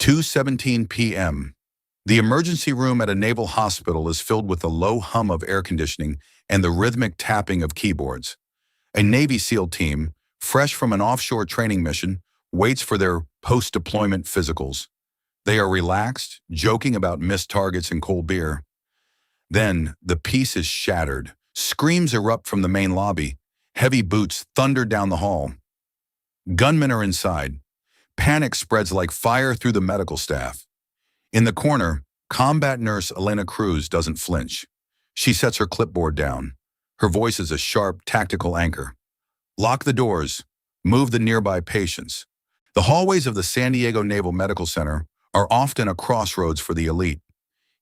2:17 p.m. The emergency room at a naval hospital is filled with the low hum of air conditioning and the rhythmic tapping of keyboards. A Navy SEAL team, fresh from an offshore training mission, waits for their post-deployment physicals. They are relaxed, joking about missed targets and cold beer. Then, the peace is shattered. Screams erupt from the main lobby. Heavy boots thunder down the hall. Gunmen are inside. Panic spreads like fire through the medical staff. In the corner, combat nurse Elena Cruz doesn't flinch. She sets her clipboard down. Her voice is a sharp, tactical anchor. Lock the doors. Move the nearby patients. The hallways of the San Diego Naval Medical Center are often a crossroads for the elite.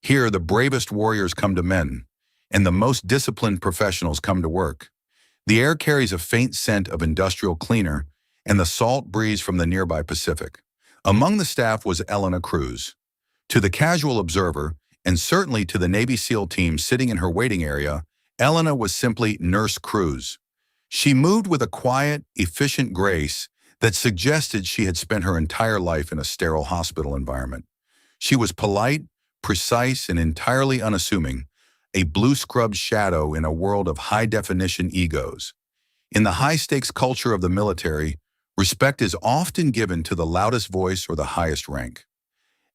Here, the bravest warriors come to men, and the most disciplined professionals come to work. The air carries a faint scent of industrial cleaner and the salt breeze from the nearby Pacific. Among the staff was Elena Cruz. To the casual observer, and certainly to the Navy SEAL team sitting in her waiting area, Elena was simply Nurse Cruz. She moved with a quiet, efficient grace that suggested she had spent her entire life in a sterile hospital environment. She was polite, precise, and entirely unassuming, a blue-scrubbed shadow in a world of high-definition egos. In the high-stakes culture of the military, respect is often given to the loudest voice or the highest rank.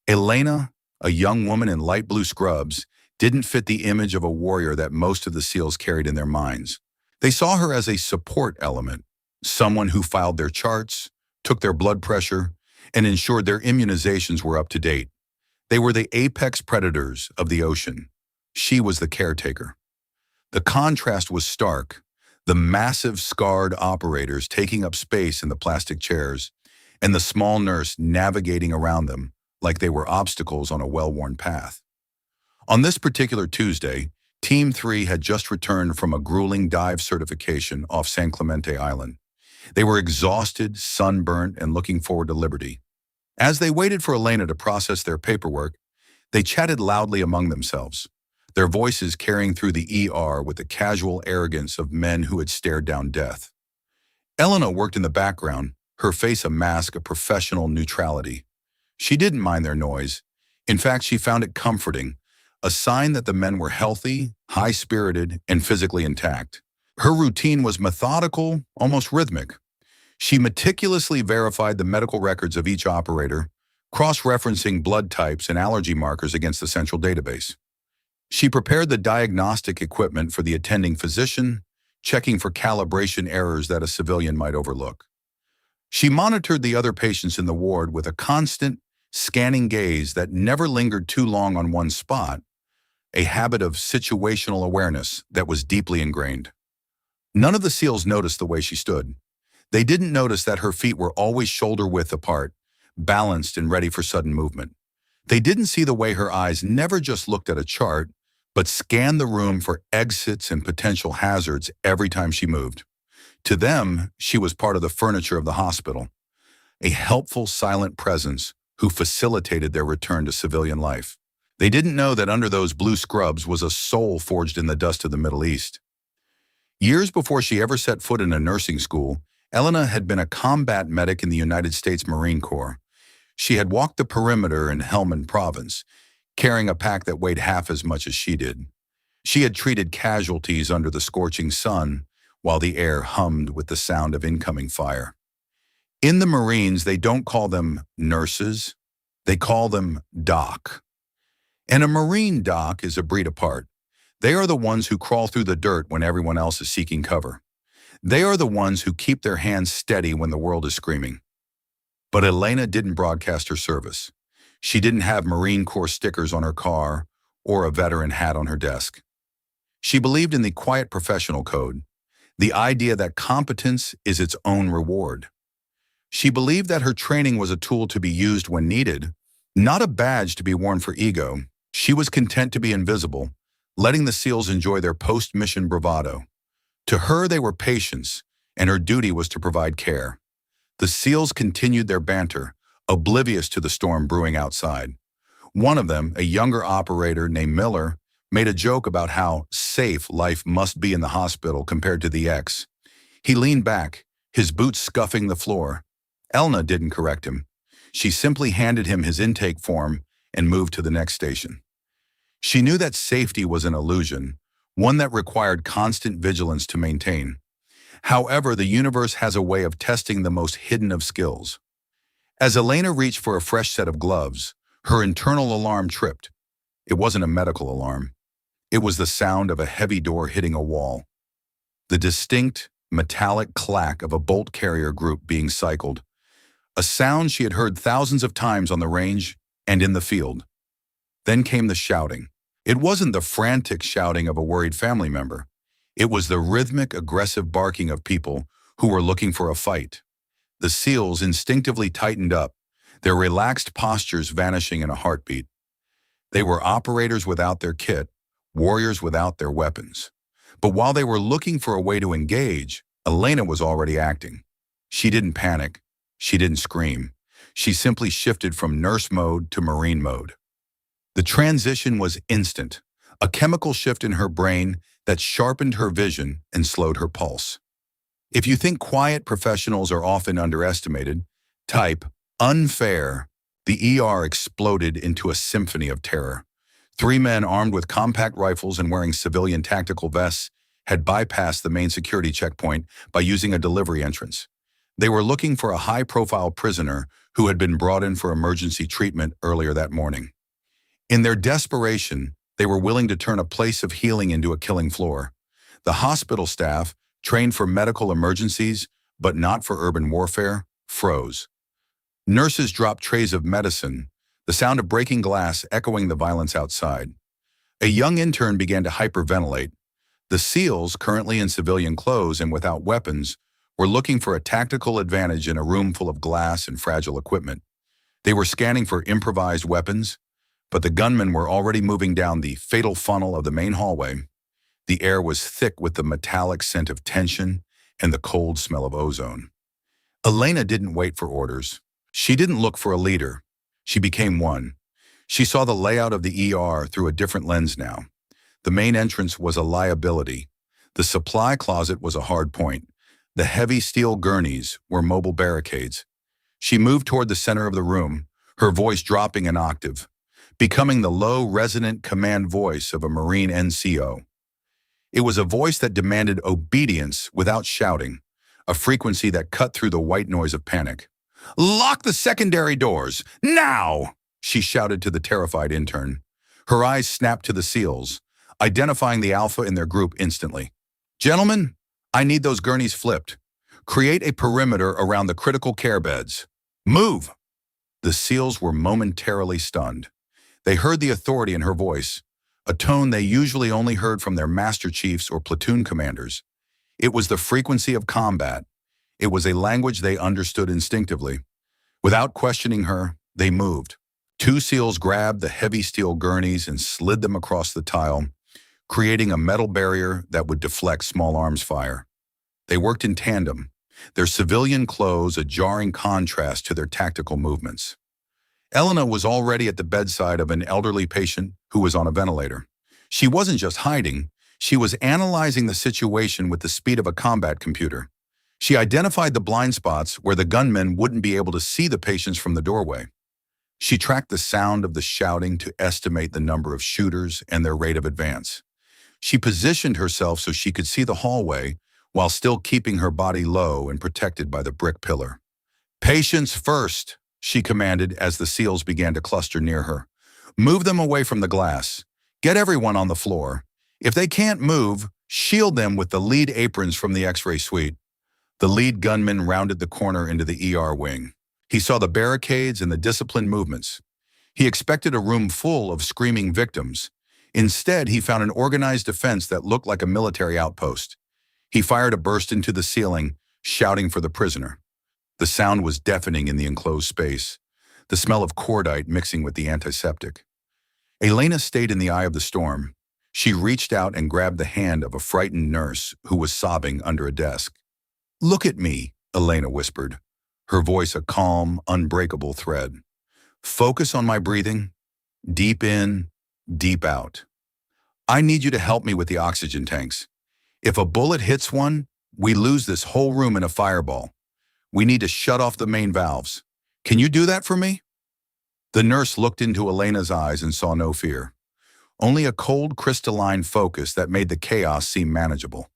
Elena, a young woman in light blue scrubs, didn't fit the image of a warrior that most of the SEALs carried in their minds. They saw her as a support element, someone who filed their charts, took their blood pressure, and ensured their immunizations were up to date. They were the apex predators of the ocean. She was the caretaker. The contrast was stark. The massive, scarred operators taking up space in the plastic chairs, and the small nurse navigating around them like they were obstacles on a well-worn path. On this particular Tuesday, Team 3 had just returned from a grueling dive certification off San Clemente Island. They were exhausted, sunburnt, and looking forward to liberty. As they waited for Elena to process their paperwork, they chatted loudly among themselves, their voices carrying through the ER with the casual arrogance of men who had stared down death. Elena worked in the background, her face a mask of professional neutrality. She didn't mind their noise. In fact, she found it comforting, a sign that the men were healthy, high-spirited, and physically intact. Her routine was methodical, almost rhythmic. She meticulously verified the medical records of each operator, cross-referencing blood types and allergy markers against the central database. She prepared the diagnostic equipment for the attending physician, checking for calibration errors that a civilian might overlook. She monitored the other patients in the ward with a constant, scanning gaze that never lingered too long on one spot, a habit of situational awareness that was deeply ingrained. None of the SEALs noticed the way she stood. They didn't notice that her feet were always shoulder-width apart, balanced and ready for sudden movement. They didn't see the way her eyes never just looked at a chart, but scanned the room for exits and potential hazards every time she moved. To them, she was part of the furniture of the hospital, a helpful, silent presence who facilitated their return to civilian life. They didn't know that under those blue scrubs was a soul forged in the dust of the Middle East. Years before she ever set foot in a nursing school, Elena had been a combat medic in the United States Marine Corps. She had walked the perimeter in Helmand Province, carrying a pack that weighed half as much as she did. She had treated casualties under the scorching sun, while the air hummed with the sound of incoming fire. In the Marines, they don't call them nurses, they call them doc. And a Marine doc is a breed apart. They are the ones who crawl through the dirt when everyone else is seeking cover. They are the ones who keep their hands steady when the world is screaming. But Elena didn't broadcast her service. She didn't have Marine Corps stickers on her car or a veteran hat on her desk. She believed in the quiet professional code, the idea that competence is its own reward. She believed that her training was a tool to be used when needed, not a badge to be worn for ego. She was content to be invisible, letting the SEALs enjoy their post-mission bravado. To her, they were patients, and her duty was to provide care. The SEALs continued their banter, oblivious to the storm brewing outside. One of them, a younger operator named Miller, made a joke about how safe life must be in the hospital compared to the X. He leaned back, his boots scuffing the floor. Elena didn't correct him. She simply handed him his intake form and moved to the next station. She knew that safety was an illusion, one that required constant vigilance to maintain. However, the universe has a way of testing the most hidden of skills. As Elena reached for a fresh set of gloves, her internal alarm tripped. It wasn't a medical alarm. It was the sound of a heavy door hitting a wall. The distinct, metallic clack of a bolt carrier group being cycled. A sound she had heard thousands of times on the range and in the field. Then came the shouting. It wasn't the frantic shouting of a worried family member. It was the rhythmic, aggressive barking of people who were looking for a fight. The SEALs instinctively tightened up, their relaxed postures vanishing in a heartbeat. They were operators without their kit, warriors without their weapons. But while they were looking for a way to engage, Elena was already acting. She didn't panic. She didn't scream. She simply shifted from nurse mode to Marine mode. The transition was instant, a chemical shift in her brain that sharpened her vision and slowed her pulse. If you think quiet professionals are often underestimated, type unfair. The ER exploded into a symphony of terror. 3 men armed with compact rifles and wearing civilian tactical vests had bypassed the main security checkpoint by using a delivery entrance. They were looking for a high-profile prisoner who had been brought in for emergency treatment earlier that morning. In their desperation, they were willing to turn a place of healing into a killing floor. The hospital staff, trained for medical emergencies but not for urban warfare, froze. Nurses dropped trays of medicine, the sound of breaking glass echoing the violence outside. A young intern began to hyperventilate. The SEALs, currently in civilian clothes and without weapons, were looking for a tactical advantage in a room full of glass and fragile equipment. They were scanning for improvised weapons, but the gunmen were already moving down the fatal funnel of the main hallway. The air was thick with the metallic scent of tension and the cold smell of ozone. Elena didn't wait for orders. She didn't look for a leader. She became one. She saw the layout of the ER through a different lens now. The main entrance was a liability. The supply closet was a hard point. The heavy steel gurneys were mobile barricades. She moved toward the center of the room, her voice dropping an octave, becoming the low, resonant command voice of a Marine NCO. It was a voice that demanded obedience without shouting, a frequency that cut through the white noise of panic. "Lock the secondary doors, now!" she shouted to the terrified intern. Her eyes snapped to the SEALs, identifying the alpha in their group instantly. "Gentlemen, I need those gurneys flipped. Create a perimeter around the critical care beds. Move!" The SEALs were momentarily stunned. They heard the authority in her voice, a tone they usually only heard from their master chiefs or platoon commanders. It was the frequency of combat. It was a language they understood instinctively. Without questioning her, they moved. 2 SEALs grabbed the heavy steel gurneys and slid them across the tile, creating a metal barrier that would deflect small arms fire. They worked in tandem, their civilian clothes a jarring contrast to their tactical movements. Elena was already at the bedside of an elderly patient who was on a ventilator. She wasn't just hiding, she was analyzing the situation with the speed of a combat computer. She identified the blind spots where the gunmen wouldn't be able to see the patients from the doorway. She tracked the sound of the shouting to estimate the number of shooters and their rate of advance. She positioned herself so she could see the hallway while still keeping her body low and protected by the brick pillar. "Patients first," she commanded as the SEALs began to cluster near her. "Move them away from the glass. Get everyone on the floor. If they can't move, shield them with the lead aprons from the X-ray suite." The lead gunman rounded the corner into the ER wing. He saw the barricades and the disciplined movements. He expected a room full of screaming victims. Instead, he found an organized defense that looked like a military outpost. He fired a burst into the ceiling, shouting for the prisoner. The sound was deafening in the enclosed space, the smell of cordite mixing with the antiseptic. Elena stayed in the eye of the storm. She reached out and grabbed the hand of a frightened nurse who was sobbing under a desk. "Look at me," Elena whispered, her voice a calm, unbreakable thread. "Focus on my breathing. Deep in, deep out. I need you to help me with the oxygen tanks. If a bullet hits one, we lose this whole room in a fireball. We need to shut off the main valves. Can you do that for me? The nurse looked into Elena's eyes and saw no fear, only a cold, crystalline focus that made the chaos seem manageable.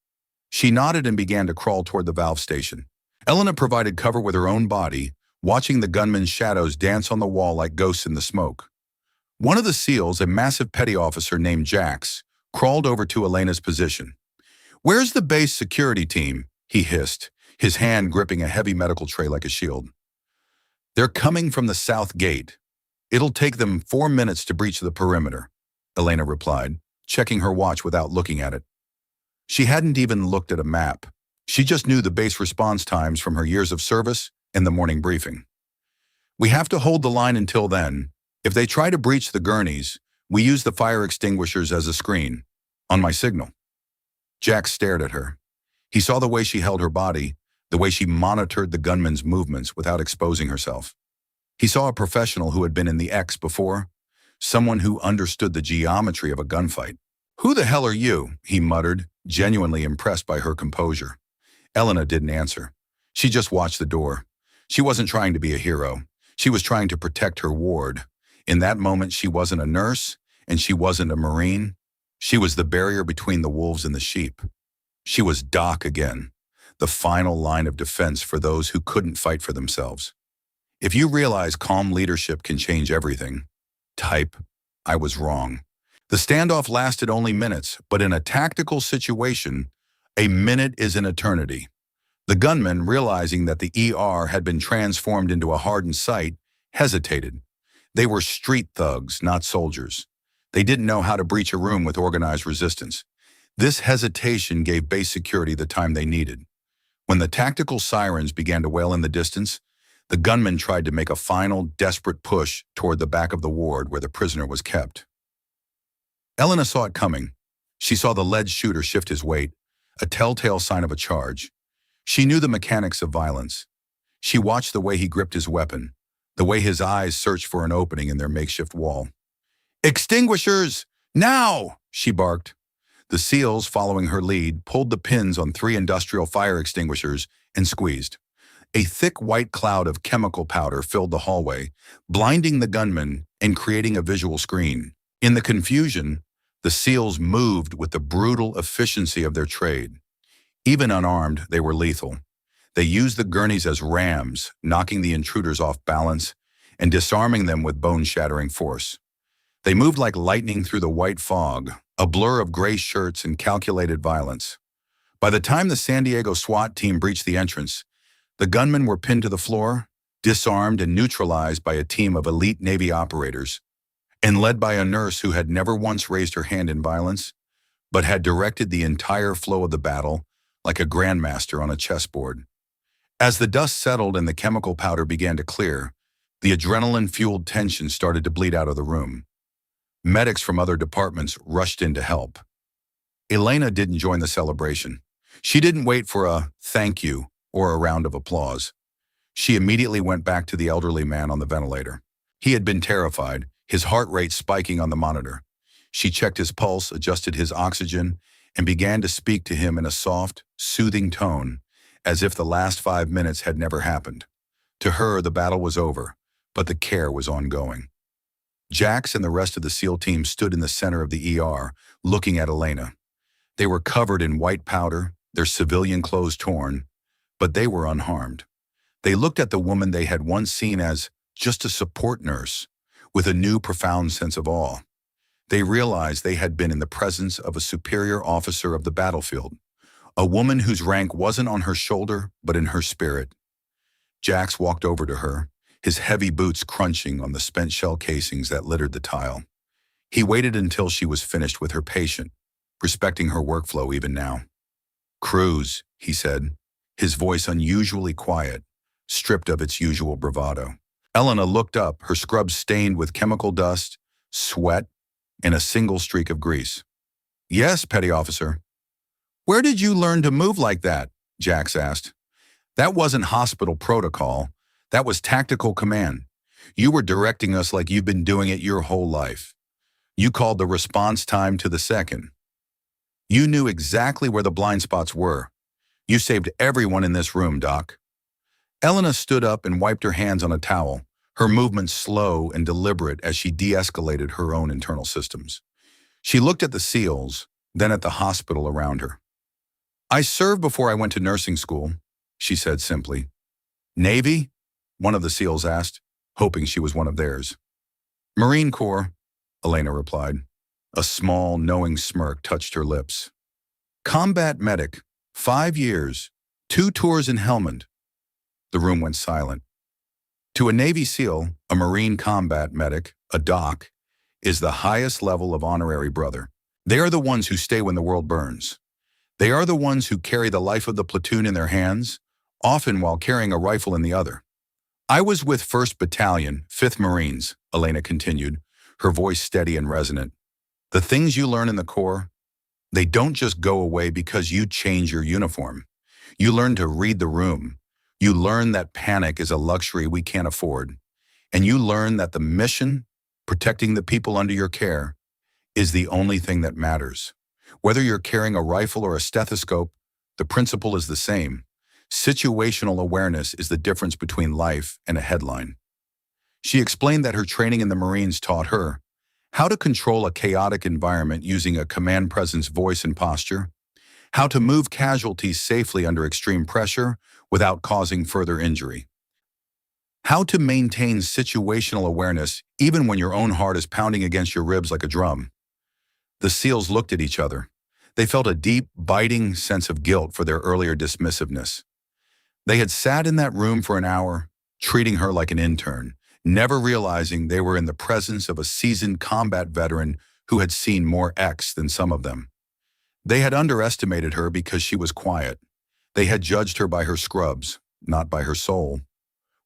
She nodded and began to crawl toward the valve station. Elena provided cover with her own body, watching the gunmen's shadows dance on the wall like ghosts in the smoke. One of the SEALs, a massive petty officer named Jax, crawled over to Elena's position. "Where's the base security team?" he hissed, his hand gripping a heavy medical tray like a shield. "They're coming from the south gate. It'll take them 4 minutes to breach the perimeter," Elena replied, checking her watch without looking at it. She hadn't even looked at a map. She just knew the base response times from her years of service and the morning briefing. "We have to hold the line until then. If they try to breach the gurneys, we use the fire extinguishers as a screen. On my signal." Jack stared at her. He saw the way she held her body, the way she monitored the gunman's movements without exposing herself. He saw a professional who had been in the X before, someone who understood the geometry of a gunfight. "Who the hell are you?" he muttered, genuinely impressed by her composure. Elena didn't answer. She just watched the door. She wasn't trying to be a hero. She was trying to protect her ward. In that moment, she wasn't a nurse, and she wasn't a Marine. She was the barrier between the wolves and the sheep. She was Doc again, the final line of defense for those who couldn't fight for themselves. If you realize calm leadership can change everything, type, "I was wrong." The standoff lasted only minutes, but in a tactical situation, a minute is an eternity. The gunmen, realizing that the ER had been transformed into a hardened site, hesitated. They were street thugs, not soldiers. They didn't know how to breach a room with organized resistance. This hesitation gave base security the time they needed. When the tactical sirens began to wail in the distance, the gunmen tried to make a final, desperate push toward the back of the ward where the prisoner was kept. Elena saw it coming. She saw the lead shooter shift his weight, a telltale sign of a charge. She knew the mechanics of violence. She watched the way he gripped his weapon, the way his eyes searched for an opening in their makeshift wall. "Extinguishers! Now!" she barked. The SEALs, following her lead, pulled the pins on 3 industrial fire extinguishers and squeezed. A thick white cloud of chemical powder filled the hallway, blinding the gunmen and creating a visual screen. In the confusion, the SEALs moved with the brutal efficiency of their trade. Even unarmed, they were lethal. They used the gurneys as rams, knocking the intruders off balance and disarming them with bone-shattering force. They moved like lightning through the white fog, a blur of gray shirts and calculated violence. By the time the San Diego SWAT team breached the entrance, the gunmen were pinned to the floor, disarmed and neutralized by a team of elite Navy operators, and led by a nurse who had never once raised her hand in violence, but had directed the entire flow of the battle like a grandmaster on a chessboard. As the dust settled and the chemical powder began to clear, the adrenaline-fueled tension started to bleed out of the room. Medics from other departments rushed in to help. Elena didn't join the celebration. She didn't wait for a thank you or a round of applause. She immediately went back to the elderly man on the ventilator. He had been terrified, his heart rate spiking on the monitor. She checked his pulse, adjusted his oxygen, and began to speak to him in a soft, soothing tone, as if the last 5 minutes had never happened. To her, the battle was over, but the care was ongoing. Jax and the rest of the SEAL team stood in the center of the ER, looking at Elena. They were covered in white powder, their civilian clothes torn, but they were unharmed. They looked at the woman they had once seen as just a support nurse, with a new profound sense of awe. They realized they had been in the presence of a superior officer of the battlefield, a woman whose rank wasn't on her shoulder, but in her spirit. Jax walked over to her, his heavy boots crunching on the spent shell casings that littered the tile. He waited until she was finished with her patient, respecting her workflow even now. "Cruz," he said, his voice unusually quiet, stripped of its usual bravado. Elena looked up, her scrubs stained with chemical dust, sweat, and a single streak of grease. "Yes, petty officer." "Where did you learn to move like that?" Jax asked. "That wasn't hospital protocol. That was tactical command. You were directing us like you've been doing it your whole life. You called the response time to the second. You knew exactly where the blind spots were. You saved everyone in this room, Doc." Elena stood up and wiped her hands on a towel, her movements slow and deliberate as she de-escalated her own internal systems. She looked at the SEALs, then at the hospital around her. "I served before I went to nursing school," she said simply. "Navy?" one of the SEALs asked, hoping she was one of theirs. "Marine Corps," Elena replied. A small, knowing smirk touched her lips. "Combat medic, 5 years, 2 tours in Helmand." The room went silent. To a Navy SEAL, a Marine combat medic, a doc, is the highest level of honorary brother. They are the ones who stay when the world burns. They are the ones who carry the life of the platoon in their hands, often while carrying a rifle in the other. "I was with 1st Battalion, 5th Marines," Elena continued, her voice steady and resonant. "The things you learn in the Corps, they don't just go away because you change your uniform. You learn to read the room. You learn that panic is a luxury we can't afford. And you learn that the mission, protecting the people under your care, is the only thing that matters. Whether you're carrying a rifle or a stethoscope, the principle is the same. Situational awareness is the difference between life and a headline." She explained that her training in the Marines taught her how to control a chaotic environment using a command presence voice and posture, how to move casualties safely under extreme pressure without causing further injury, how to maintain situational awareness even when your own heart is pounding against your ribs like a drum. The SEALs looked at each other. They felt a deep, biting sense of guilt for their earlier dismissiveness. They had sat in that room for an hour, treating her like an intern, never realizing they were in the presence of a seasoned combat veteran who had seen more X than some of them. They had underestimated her because she was quiet. They had judged her by her scrubs, not by her soul.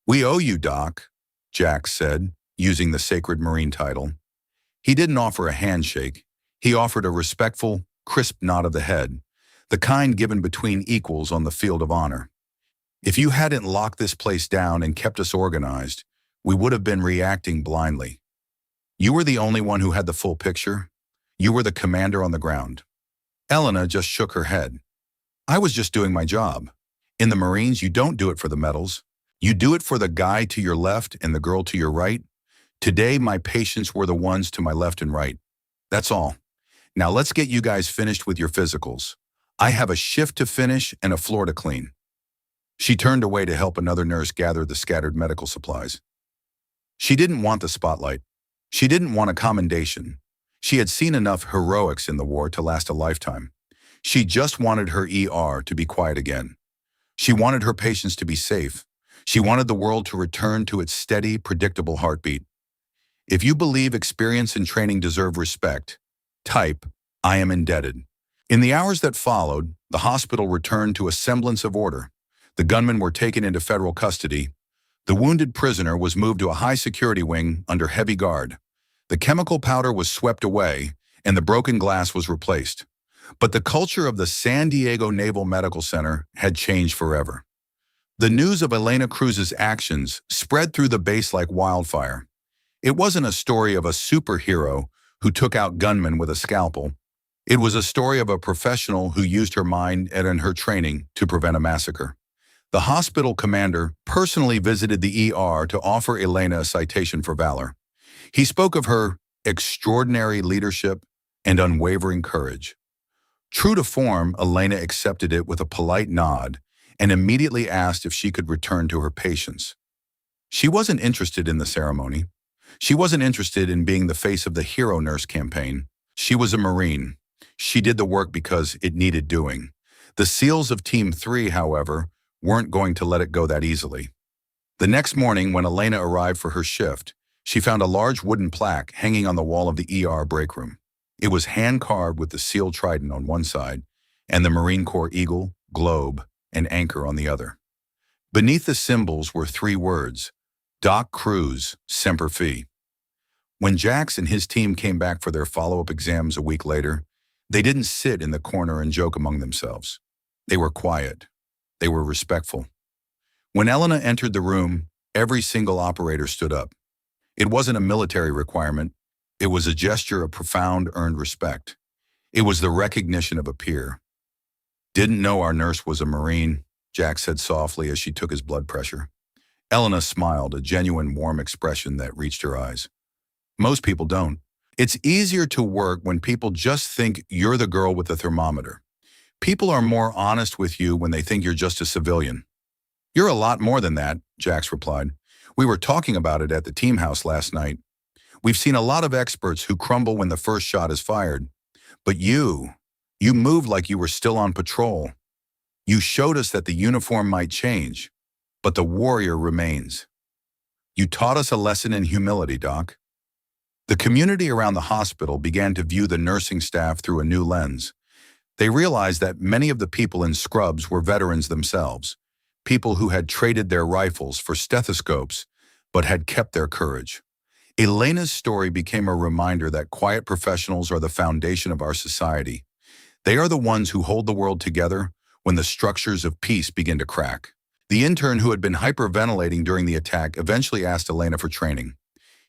"We owe you, Doc," Jack said, using the sacred Marine title. He didn't offer a handshake. He offered a respectful, crisp nod of the head, the kind given between equals on the field of honor. "If you hadn't locked this place down and kept us organized, we would have been reacting blindly. You were the only one who had the full picture. You were the commander on the ground." Elena just shook her head. "I was just doing my job. In the Marines, you don't do it for the medals. You do it for the guy to your left and the girl to your right. Today, my patients were the ones to my left and right. That's all. Now let's get you guys finished with your physicals. I have a shift to finish and a floor to clean." She turned away to help another nurse gather the scattered medical supplies. She didn't want the spotlight. She didn't want a commendation. She had seen enough heroics in the war to last a lifetime. She just wanted her ER to be quiet again. She wanted her patients to be safe. She wanted the world to return to its steady, predictable heartbeat. If you believe experience and training deserve respect, type, "I am indebted." In the hours that followed, the hospital returned to a semblance of order. The gunmen were taken into federal custody. The wounded prisoner was moved to a high-security wing under heavy guard. The chemical powder was swept away, and the broken glass was replaced. But the culture of the San Diego Naval Medical Center had changed forever. The news of Elena Cruz's actions spread through the base like wildfire. It wasn't a story of a superhero who took out gunmen with a scalpel. It was a story of a professional who used her mind and in her training to prevent a massacre. The hospital commander personally visited the ER to offer Elena a citation for valor. He spoke of her extraordinary leadership and unwavering courage. True to form, Elena accepted it with a polite nod and immediately asked if she could return to her patients. She wasn't interested in the ceremony. She wasn't interested in being the face of the Hero Nurse campaign. She was a Marine. She did the work because it needed doing. The SEALs of Team 3, however, weren't going to let it go that easily. The next morning, when Elena arrived for her shift, she found a large wooden plaque hanging on the wall of the ER break room. It was hand-carved with the SEAL trident on one side and the Marine Corps eagle, globe, and anchor on the other. Beneath the symbols were 3 words: Doc Cruz, Semper Fi. When Jax and his team came back for their follow-up exams a week later, they didn't sit in the corner and joke among themselves. They were quiet. They were respectful. When Elena entered the room, every single operator stood up. It wasn't a military requirement. It was a gesture of profound earned respect. It was the recognition of a peer. "Didn't know our nurse was a Marine," Jack said softly as she took his blood pressure. Elena smiled, a genuine warm expression that reached her eyes. Most people don't. It's easier to work when people just think you're the girl with the thermometer. People are more honest with you when they think you're just a civilian. You're a lot more than that, Jax replied. We were talking about it at the team house last night. We've seen a lot of experts who crumble when the first shot is fired. But you moved like you were still on patrol. You showed us that the uniform might change, but the warrior remains. You taught us a lesson in humility, Doc. The community around the hospital began to view the nursing staff through a new lens. They realized that many of the people in scrubs were veterans themselves, people who had traded their rifles for stethoscopes but had kept their courage. Elena's story became a reminder that quiet professionals are the foundation of our society. They are the ones who hold the world together when the structures of peace begin to crack. The intern who had been hyperventilating during the attack eventually asked Elena for training.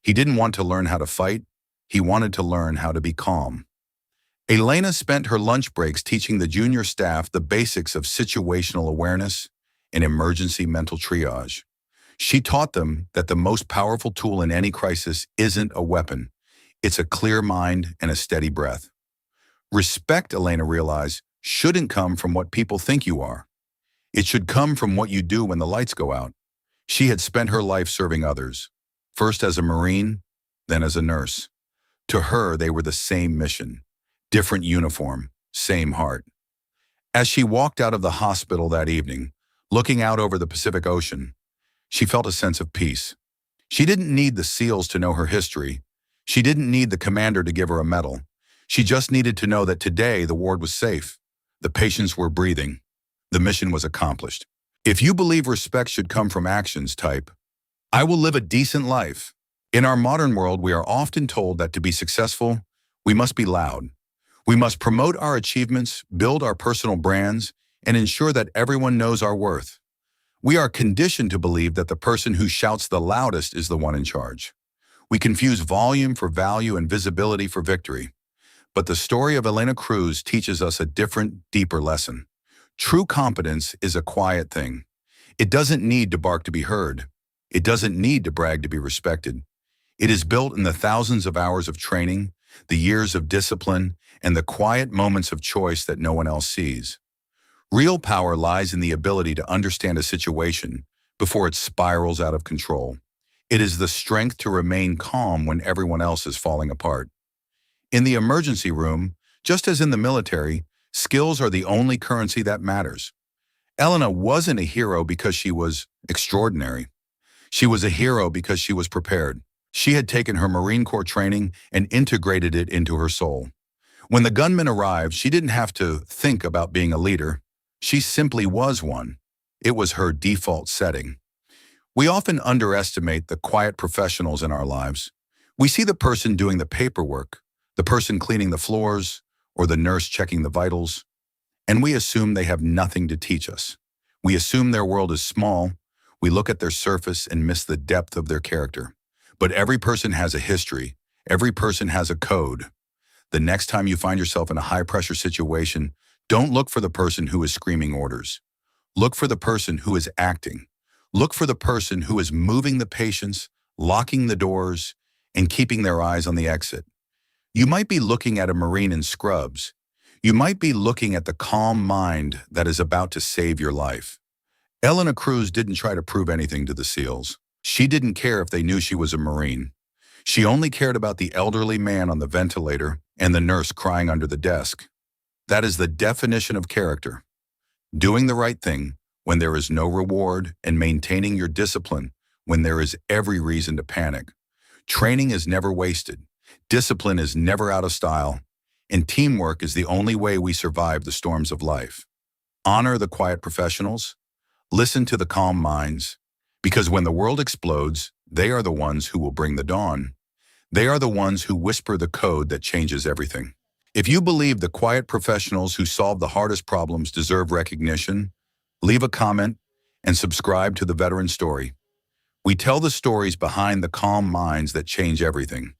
He didn't want to learn how to fight. He wanted to learn how to be calm. Elena spent her lunch breaks teaching the junior staff the basics of situational awareness and emergency mental triage. She taught them that the most powerful tool in any crisis isn't a weapon. It's a clear mind and a steady breath. Respect, Elena realized, shouldn't come from what people think you are. It should come from what you do when the lights go out. She had spent her life serving others, first as a Marine, then as a nurse. To her, they were the same mission, different uniform, same heart. As she walked out of the hospital that evening, looking out over the Pacific Ocean, she felt a sense of peace. She didn't need the SEALs to know her history. She didn't need the commander to give her a medal. She just needed to know that today the ward was safe. The patients were breathing. The mission was accomplished. If you believe respect should come from actions, type, I will live a decent life. In our modern world, we are often told that to be successful, we must be loud. We must promote our achievements, build our personal brands, and ensure that everyone knows our worth. We are conditioned to believe that the person who shouts the loudest is the one in charge. We confuse volume for value and visibility for victory. But the story of Elena Cruz teaches us a different, deeper lesson. True competence is a quiet thing. It doesn't need to bark to be heard. It doesn't need to brag to be respected. It is built in the thousands of hours of training, the years of discipline, and the quiet moments of choice that no one else sees. Real power lies in the ability to understand a situation before it spirals out of control. It is the strength to remain calm when everyone else is falling apart. In the emergency room, just as in the military, skills are the only currency that matters. Elena wasn't a hero because she was extraordinary. She was a hero because she was prepared. She had taken her Marine Corps training and integrated it into her soul. When the gunmen arrived, she didn't have to think about being a leader. She simply was one. It was her default setting. We often underestimate the quiet professionals in our lives. We see the person doing the paperwork, the person cleaning the floors, or the nurse checking the vitals, and we assume they have nothing to teach us. We assume their world is small. We look at their surface and miss the depth of their character. But every person has a history. Every person has a code. The next time you find yourself in a high-pressure situation, don't look for the person who is screaming orders. Look for the person who is acting. Look for the person who is moving the patients, locking the doors, and keeping their eyes on the exit. You might be looking at a Marine in scrubs. You might be looking at the calm mind that is about to save your life. Elena Cruz didn't try to prove anything to the SEALs. She didn't care if they knew she was a Marine. She only cared about the elderly man on the ventilator and the nurse crying under the desk. That is the definition of character. Doing the right thing when there is no reward and maintaining your discipline when there is every reason to panic. Training is never wasted. Discipline is never out of style. And teamwork is the only way we survive the storms of life. Honor the quiet professionals. Listen to the calm minds. Because when the world explodes, they are the ones who will bring the dawn. They are the ones who whisper the code that changes everything. If you believe the quiet professionals who solve the hardest problems deserve recognition, leave a comment and subscribe to The Veteran Story. We tell the stories behind the calm minds that change everything.